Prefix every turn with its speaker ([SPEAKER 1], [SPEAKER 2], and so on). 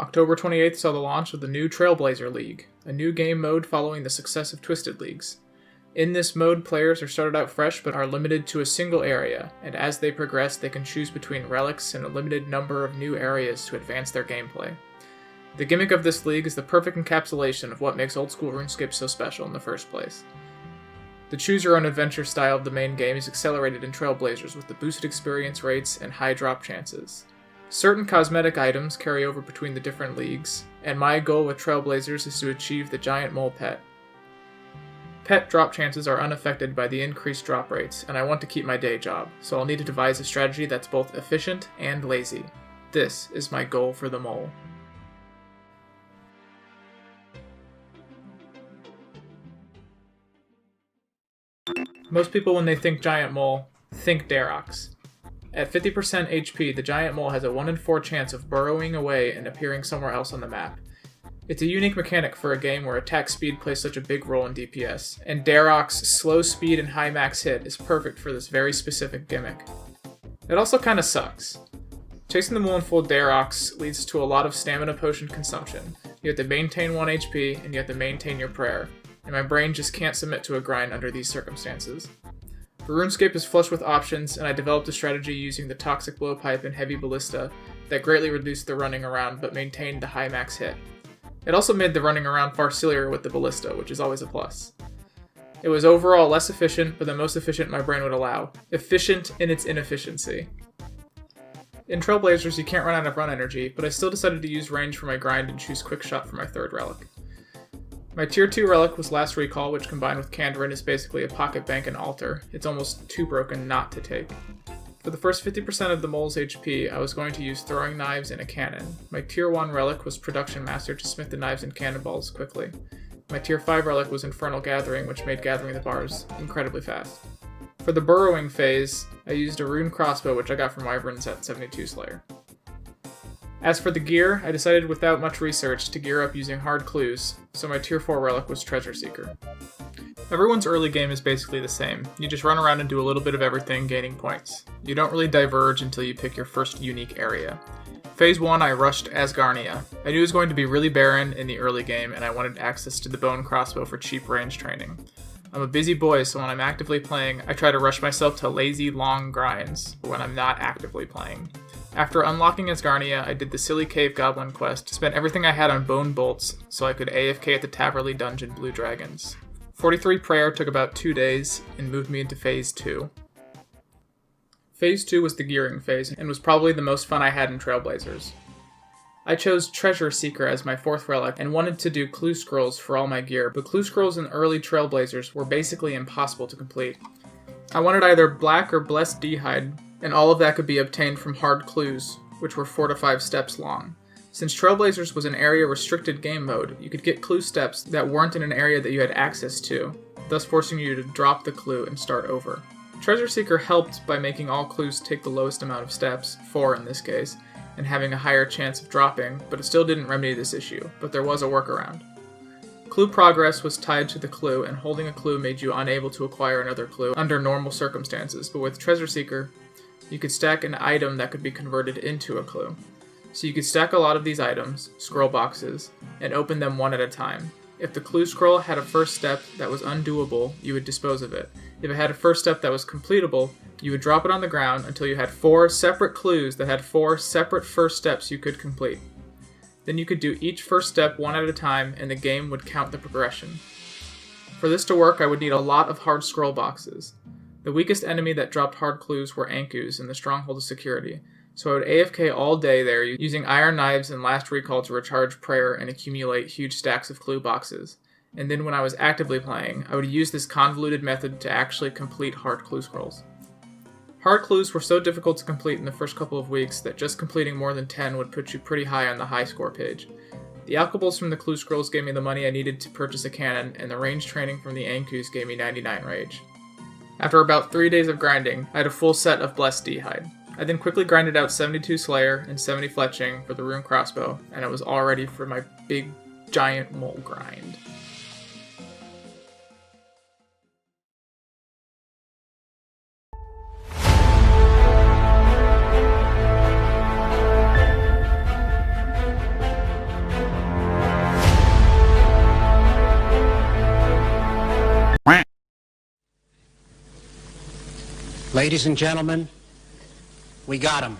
[SPEAKER 1] October 28th saw the launch of the new Trailblazer League, a new game mode following the success of Twisted Leagues. In this mode, players are started out fresh but are limited to a single area, and as they progress they can choose between relics and a limited number of new areas to advance their gameplay. The gimmick of this league is the perfect encapsulation of what makes old-school RuneScape so special in the first place. The choose-your-own-adventure style of the main game is accelerated in Trailblazers with the boosted experience rates and high drop chances. Certain cosmetic items carry over between the different leagues, and my goal with Trailblazers is to achieve the Giant Mole pet. Pet drop chances are unaffected by the increased drop rates, and I want to keep my day job, so I'll need to devise a strategy that's both efficient and lazy. This is my goal for the mole. Most people, when they think Giant Mole, think Darox. At 50% HP, the Giant Mole has a 1 in 4 chance of burrowing away and appearing somewhere else on the map. It's a unique mechanic for a game where attack speed plays such a big role in DPS, and Darox's slow speed and high max hit is perfect for this very specific gimmick. It also kinda sucks. Chasing the mole in full Darox leads to a lot of stamina potion consumption. You have to maintain 1 HP, and you have to maintain your prayer, and my brain just can't submit to a grind under these circumstances. RuneScape is flush with options, and I developed a strategy using the Toxic Blowpipe and Heavy Ballista that greatly reduced the running around but maintained the high max hit. It also made the running around far sillier with the Ballista, which is always a plus. It was overall less efficient, but the most efficient my brain would allow. Efficient in its inefficiency. In Trailblazers, you can't run out of run energy, but I still decided to use range for my grind and choose Quick Shot for my third relic. My tier 2 relic was Last Recall, which combined with Kandarin is basically a pocket bank and altar. It's almost too broken not to take. For the first 50% of the mole's HP, I was going to use Throwing Knives and a Cannon. My tier 1 relic was Production Master to smith the knives and cannonballs quickly. My tier 5 relic was Infernal Gathering, which made gathering the bars incredibly fast. For the burrowing phase, I used a rune crossbow, which I got from Wyverns at 72 Slayer. As for the gear, I decided without much research to gear up using hard clues, so my tier 4 relic was Treasure Seeker. Everyone's early game is basically the same. You just run around and do a little bit of everything, gaining points. You don't really diverge until you pick your first unique area. Phase 1, I rushed Asgarnia. I knew it was going to be really barren in the early game, and I wanted access to the bone crossbow for cheap range training. I'm a busy boy, so when I'm actively playing, I try to rush myself to lazy, long grinds when I'm not actively playing. After unlocking Asgarnia, I did the silly cave goblin quest, spent everything I had on bone bolts so I could AFK at the Taverley dungeon Blue Dragons. 43 prayer took about 2 days and moved me into phase 2. Phase 2 was the gearing phase and was probably the most fun I had in Trailblazers. I chose Treasure Seeker as my 4th relic and wanted to do clue scrolls for all my gear, but clue scrolls in early Trailblazers were basically impossible to complete. I wanted either black or blessed d'hide, and all of that could be obtained from hard clues, which were 4 to 5 steps long. Since Trailblazers was an area-restricted game mode, you could get clue steps that weren't in an area that you had access to, thus forcing you to drop the clue and start over. Treasure Seeker helped by making all clues take the lowest amount of steps, 4 in this case, and having a higher chance of dropping, but it still didn't remedy this issue, but there was a workaround. Clue progress was tied to the clue, and holding a clue made you unable to acquire another clue under normal circumstances, but with Treasure Seeker, you could stack an item that could be converted into a clue. So you could stack a lot of these items, scroll boxes, and open them one at a time. If the clue scroll had a first step that was undoable, you would dispose of it. If it had a first step that was completable, you would drop it on the ground until you had 4 separate clues that had 4 separate first steps you could complete. Then you could do each first step one at a time, and the game would count the progression. For this to work, I would need a lot of hard scroll boxes. The weakest enemy that dropped hard clues were Ankus in the Stronghold of Security, so I would AFK all day there using Iron Knives and Last Recall to recharge prayer and accumulate huge stacks of clue boxes. And then when I was actively playing, I would use this convoluted method to actually complete hard clue scrolls. Hard clues were so difficult to complete in the first couple of weeks that just completing more than 10 would put you pretty high on the high score page. The alchables from the clue scrolls gave me the money I needed to purchase a cannon, and the range training from the Ankus gave me 99 rage. After about 3 days of grinding, I had a full set of Blessed d'hide. I then quickly grinded out 72 Slayer and 70 Fletching for the rune crossbow, and I was all ready for my big giant mole grind.
[SPEAKER 2] Ladies and gentlemen, we got him.